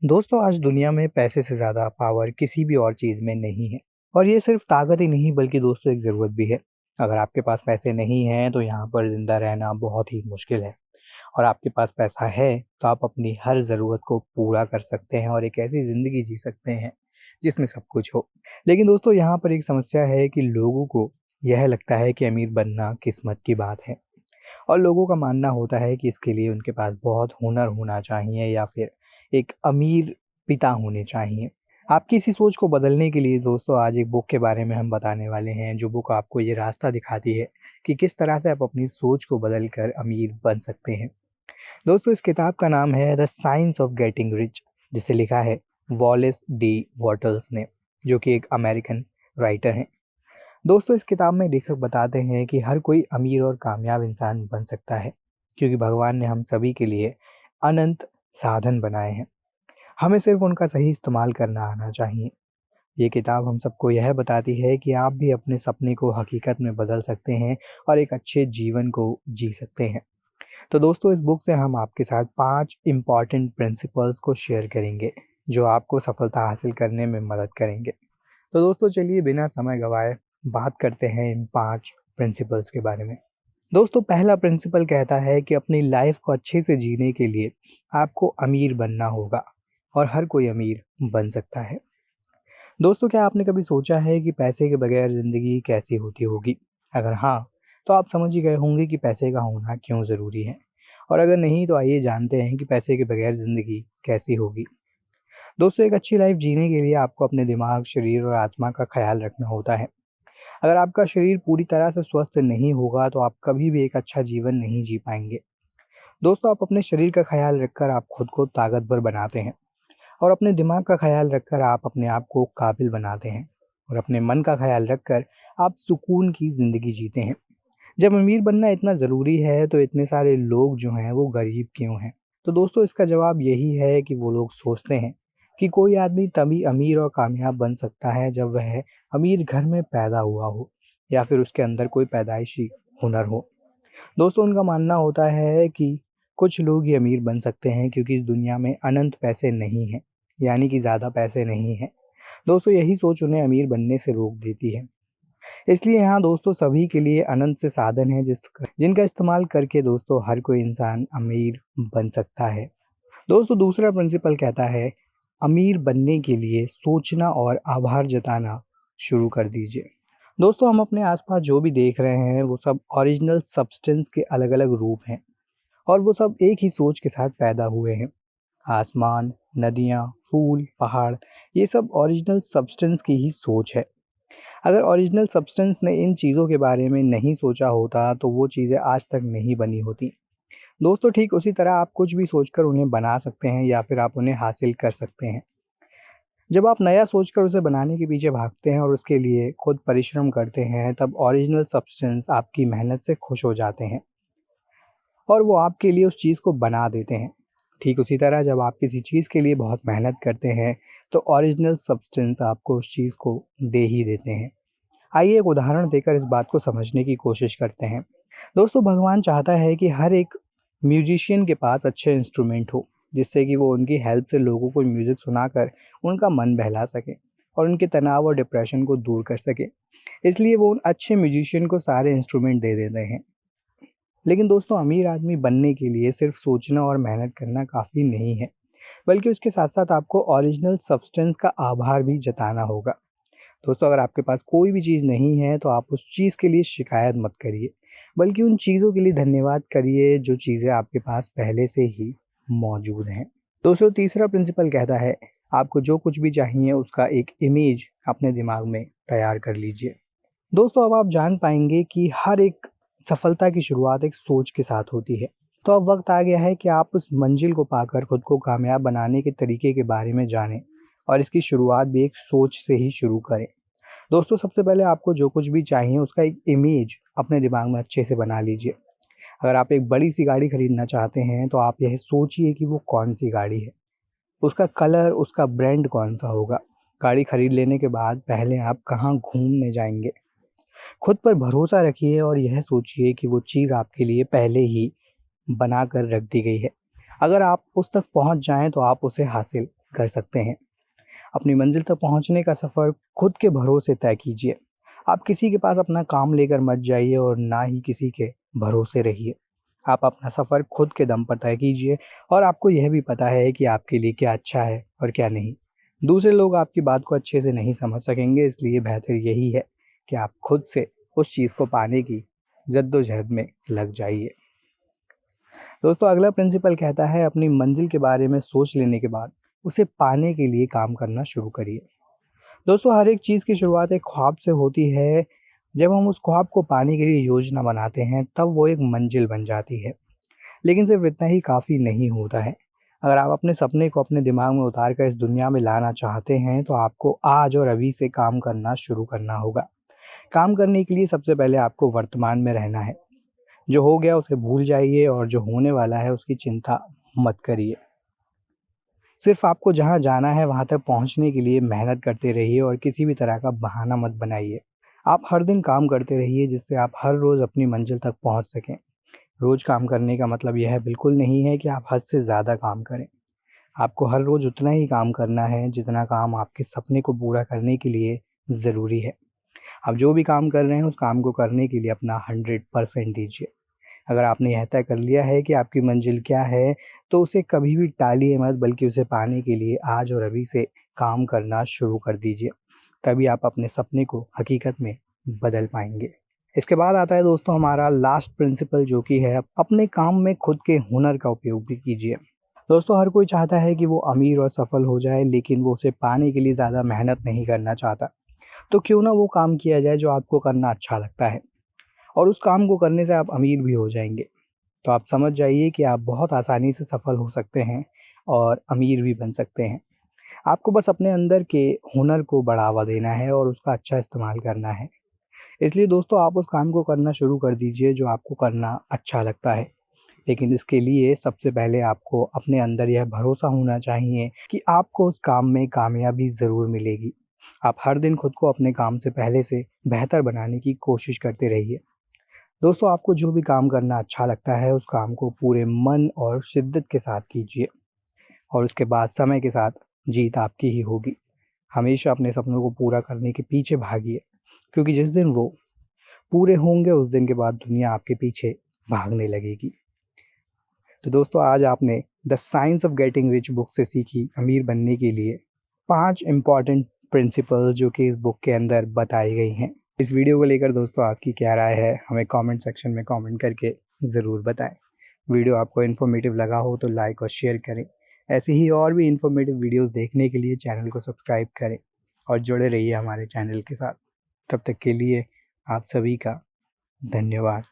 दोस्तों आज दुनिया में पैसे से ज़्यादा पावर किसी भी और चीज़ में नहीं है। और ये सिर्फ ताकत ही नहीं बल्कि दोस्तों एक ज़रूरत भी है। अगर आपके पास पैसे नहीं हैं तो यहाँ पर ज़िंदा रहना बहुत ही मुश्किल है। और आपके पास पैसा है तो आप अपनी हर ज़रूरत को पूरा कर सकते हैं और एक ऐसी ज़िंदगी जी सकते हैं जिसमें सब कुछ हो। लेकिन दोस्तों यहाँ पर एक समस्या है कि लोगों को यह लगता है कि अमीर बनना किस्मत की बात है। और लोगों का मानना होता है कि इसके लिए उनके पास बहुत हुनर होना चाहिए या फिर एक अमीर पिता होने चाहिए। आपकी इसी सोच को बदलने के लिए दोस्तों आज एक बुक के बारे में हम बताने वाले हैं, जो बुक आपको ये रास्ता दिखाती है कि किस तरह से आप अपनी सोच को बदल कर अमीर बन सकते हैं। दोस्तों इस किताब का नाम है the science of getting rich, जिसे लिखा है वॉलेस डी वॉटल्स ने, जो कि एक अमेरिकन राइटर हैं। दोस्तों इस किताब में लेखक बताते हैं कि हर कोई अमीर और कामयाब इंसान बन सकता है, क्योंकि भगवान ने हम सभी के लिए अनंत साधन बनाए हैं। हमें सिर्फ उनका सही इस्तेमाल करना आना चाहिए। ये किताब हम सबको यह बताती है कि आप भी अपने सपने को हकीकत में बदल सकते हैं और एक अच्छे जीवन को जी सकते हैं। तो दोस्तों इस बुक से हम आपके साथ 5 इम्पॉर्टेंट प्रिंसिपल्स को शेयर करेंगे, जो आपको सफलता हासिल करने में मदद करेंगे। तो दोस्तों चलिए बिना समय गवाए बात करते हैं इन 5 प्रिंसिपल्स के बारे में। दोस्तों पहला प्रिंसिपल कहता है कि अपनी लाइफ को अच्छे से जीने के लिए आपको अमीर बनना होगा, और हर कोई अमीर बन सकता है। दोस्तों क्या आपने कभी सोचा है कि पैसे के बगैर ज़िंदगी कैसी होती होगी? अगर हाँ, तो आप समझ ही गए होंगे कि पैसे का होना क्यों ज़रूरी है। और अगर नहीं तो आइए जानते हैं कि पैसे के बगैर ज़िंदगी कैसी होगी। दोस्तों एक अच्छी लाइफ जीने के लिए आपको अपने दिमाग, शरीर और आत्मा का ख्याल रखना होता है। अगर आपका शरीर पूरी तरह से स्वस्थ नहीं होगा तो आप कभी भी एक अच्छा जीवन नहीं जी पाएंगे। दोस्तों आप अपने शरीर का ख्याल रखकर आप खुद को ताकतवर बनाते हैं, और अपने दिमाग का ख्याल रखकर आप अपने आप को काबिल बनाते हैं, और अपने मन का ख्याल रखकर आप सुकून की ज़िंदगी जीते हैं। जब अमीर बनना इतना ज़रूरी है तो इतने सारे लोग जो हैं वो गरीब क्यों हैं? तो दोस्तों इसका जवाब यही है कि वो लोग सोचते हैं कि कोई आदमी तभी अमीर और कामयाब बन सकता है जब वह अमीर घर में पैदा हुआ हो, या फिर उसके अंदर कोई पैदाइशी हुनर हो। दोस्तों उनका मानना होता है कि कुछ लोग ही अमीर बन सकते हैं क्योंकि इस दुनिया में अनंत पैसे नहीं हैं, यानी कि ज़्यादा पैसे नहीं हैं। दोस्तों यही सोच उन्हें अमीर बनने से रोक देती है। इसलिए यहाँ दोस्तों सभी के लिए अनंत से साधन है जिनका इस्तेमाल करके दोस्तों हर कोई इंसान अमीर बन सकता है। दोस्तों दूसरा प्रिंसिपल कहता है, अमीर बनने के लिए सोचना और आभार जताना शुरू कर दीजिए। दोस्तों हम अपने आसपास जो भी देख रहे हैं वो सब ओरिजिनल सब्सटेंस के अलग अलग रूप हैं, और वो सब एक ही सोच के साथ पैदा हुए हैं। आसमान, नदियाँ, फूल, पहाड़, ये सब ओरिजिनल सब्सटेंस की ही सोच है। अगर ओरिजिनल सब्सटेंस ने इन चीज़ों के बारे में नहीं सोचा होता तो वो चीज़ें आज तक नहीं बनी होती। दोस्तों ठीक उसी तरह आप कुछ भी सोचकर उन्हें बना सकते हैं या फिर आप उन्हें हासिल कर सकते हैं। जब आप नया सोचकर उसे बनाने के पीछे भागते हैं और उसके लिए खुद परिश्रम करते हैं, तब ओरिजिनल सब्सटेंस आपकी मेहनत से खुश हो जाते हैं और वो आपके लिए उस चीज़ को बना देते हैं। ठीक उसी तरह जब आप किसी चीज़ के लिए बहुत मेहनत करते हैं तो ओरिजिनल सब्सटेंस आपको उस चीज़ को दे ही देते हैं। आइए एक उदाहरण देकर इस बात को समझने की कोशिश करते हैं। दोस्तों भगवान चाहता है कि हर एक म्यूजिशियन के पास अच्छे इंस्ट्रूमेंट हो, जिससे कि वो उनकी हेल्प से लोगों को म्यूज़िक सुनाकर उनका मन बहला सके और उनके तनाव और डिप्रेशन को दूर कर सके। इसलिए वो उन अच्छे म्यूजिशियन को सारे इंस्ट्रूमेंट दे देते हैं। लेकिन दोस्तों अमीर आदमी बनने के लिए सिर्फ सोचना और मेहनत करना काफ़ी नहीं है, बल्कि उसके साथ साथ आपको ओरिजिनल सब्सटेंस का आभार भी जताना होगा। दोस्तों अगर आपके पास कोई भी चीज़ नहीं है तो आप उस चीज़ के लिए शिकायत मत करिए, बल्कि उन चीज़ों के लिए धन्यवाद करिए जो चीज़ें आपके पास पहले से ही मौजूद हैं। दोस्तों तीसरा प्रिंसिपल कहता है, आपको जो कुछ भी चाहिए उसका एक इमेज अपने दिमाग में तैयार कर लीजिए। दोस्तों अब आप जान पाएंगे कि हर एक सफलता की शुरुआत एक सोच के साथ होती है। तो अब वक्त आ गया है कि आप उस मंजिल को पाकर खुद को कामयाब बनाने के तरीके के बारे में जानें, और इसकी शुरुआत भी एक सोच से ही शुरू करें। दोस्तों सबसे पहले आपको जो कुछ भी चाहिए उसका एक इमेज अपने दिमाग में अच्छे से बना लीजिए। अगर आप एक बड़ी सी गाड़ी खरीदना चाहते हैं तो आप यह सोचिए कि वो कौन सी गाड़ी है, उसका कलर, उसका ब्रांड कौन सा होगा। गाड़ी खरीद लेने के बाद पहले आप कहाँ घूमने जाएंगे। खुद पर भरोसा रखिए और यह सोचिए कि वो चीज़ आपके लिए पहले ही बना कर रख दी गई है। अगर आप उस तक पहुंच जाएं तो आप उसे हासिल कर सकते हैं। अपनी मंजिल तक पहुँचने का सफ़र खुद के भरोसे तय कीजिए। आप किसी के पास अपना काम लेकर मत जाइए और ना ही किसी के भरोसे रहिए। आप अपना सफ़र खुद के दम पर तय कीजिए और आपको यह भी पता है कि आपके लिए क्या अच्छा है और क्या नहीं। दूसरे लोग आपकी बात को अच्छे से नहीं समझ सकेंगे, इसलिए बेहतर यही है कि आप खुद से उस चीज़ को पाने की जद्दोजहद में लग जाइए। दोस्तों, अगला प्रिंसिपल कहता है अपनी मंजिल के बारे में सोच लेने के बाद उसे पाने के लिए काम करना शुरू करिए। दोस्तों, हर एक चीज़ की शुरुआत एक ख्वाब से होती है। जब हम उस ख्वाब को पाने के लिए योजना बनाते हैं, तब वो एक मंजिल बन जाती है। लेकिन सिर्फ इतना ही काफ़ी नहीं होता है। अगर आप अपने सपने को अपने दिमाग में उतार कर इस दुनिया में लाना चाहते हैं, तो आपको आज और अभी से काम करना शुरू करना होगा। काम करने के लिए सबसे पहले आपको वर्तमान में रहना है। जो हो गया उसे भूल जाइए और जो होने वाला है उसकी चिंता मत करिए। सिर्फ आपको जहाँ जाना है वहाँ तक पहुँचने के लिए मेहनत करते रहिए और किसी भी तरह का बहाना मत बनाइए। आप हर दिन काम करते रहिए जिससे आप हर रोज़ अपनी मंजिल तक पहुँच सकें। रोज़ काम करने का मतलब यह बिल्कुल नहीं है कि आप हद से ज़्यादा काम करें। आपको हर रोज़ उतना ही काम करना है जितना काम आपके सपने को पूरा करने के लिए ज़रूरी है। आप जो भी काम कर रहे हैं उस काम को करने के लिए अपना 100% दीजिए। अगर आपने यह तय कर लिया है कि आपकी मंजिल क्या है, तो उसे कभी भी टालिए मत, बल्कि उसे पाने के लिए आज और अभी से काम करना शुरू कर दीजिए। तभी आप अपने सपने को हकीकत में बदल पाएँगे। इसके बाद आता है दोस्तों हमारा लास्ट प्रिंसिपल, जो कि है अपने काम में खुद के हुनर का उपयोग भी कीजिए। दोस्तों, हर कोई चाहता है कि वो अमीर और सफल हो जाए, लेकिन वो उसे पाने के लिए ज़्यादा मेहनत नहीं करना चाहता। तो क्यों ना वो काम किया जाए जो आपको करना अच्छा लगता है, और उस काम को करने से आप अमीर भी हो जाएँगे। तो आप समझ जाइए कि आप बहुत आसानी से सफल हो सकते हैं और अमीर भी बन सकते हैं। आपको बस अपने अंदर के हुनर को बढ़ावा देना है और उसका अच्छा इस्तेमाल करना है। इसलिए दोस्तों, आप उस काम को करना शुरू कर दीजिए जो आपको करना अच्छा लगता है। लेकिन इसके लिए सबसे पहले आपको अपने अंदर यह भरोसा होना चाहिए कि आपको उस काम में कामयाबी ज़रूर मिलेगी। आप हर दिन खुद को अपने काम से पहले से बेहतर बनाने की कोशिश करते रहिए। दोस्तों, आपको जो भी काम करना अच्छा लगता है, उस काम को पूरे मन और शिद्दत के साथ कीजिए और उसके बाद समय के साथ जीत आपकी ही होगी। हमेशा अपने सपनों को पूरा करने के पीछे भागिए, क्योंकि जिस दिन वो पूरे होंगे उस दिन के बाद दुनिया आपके पीछे भागने लगेगी। तो दोस्तों, आज आपने the science of getting rich book से सीखी अमीर बनने के लिए 5 इम्पॉर्टेंट प्रिंसिपल, जो कि इस बुक के अंदर बताई गई हैं। इस वीडियो को लेकर दोस्तों आपकी क्या राय है, हमें कमेंट सेक्शन में कमेंट करके ज़रूर बताएं। वीडियो आपको इन्फॉर्मेटिव लगा हो तो लाइक और शेयर करें। ऐसे ही और भी इन्फॉर्मेटिव वीडियोस देखने के लिए चैनल को सब्सक्राइब करें और जुड़े रहिए हमारे चैनल के साथ। तब तक के लिए आप सभी का धन्यवाद।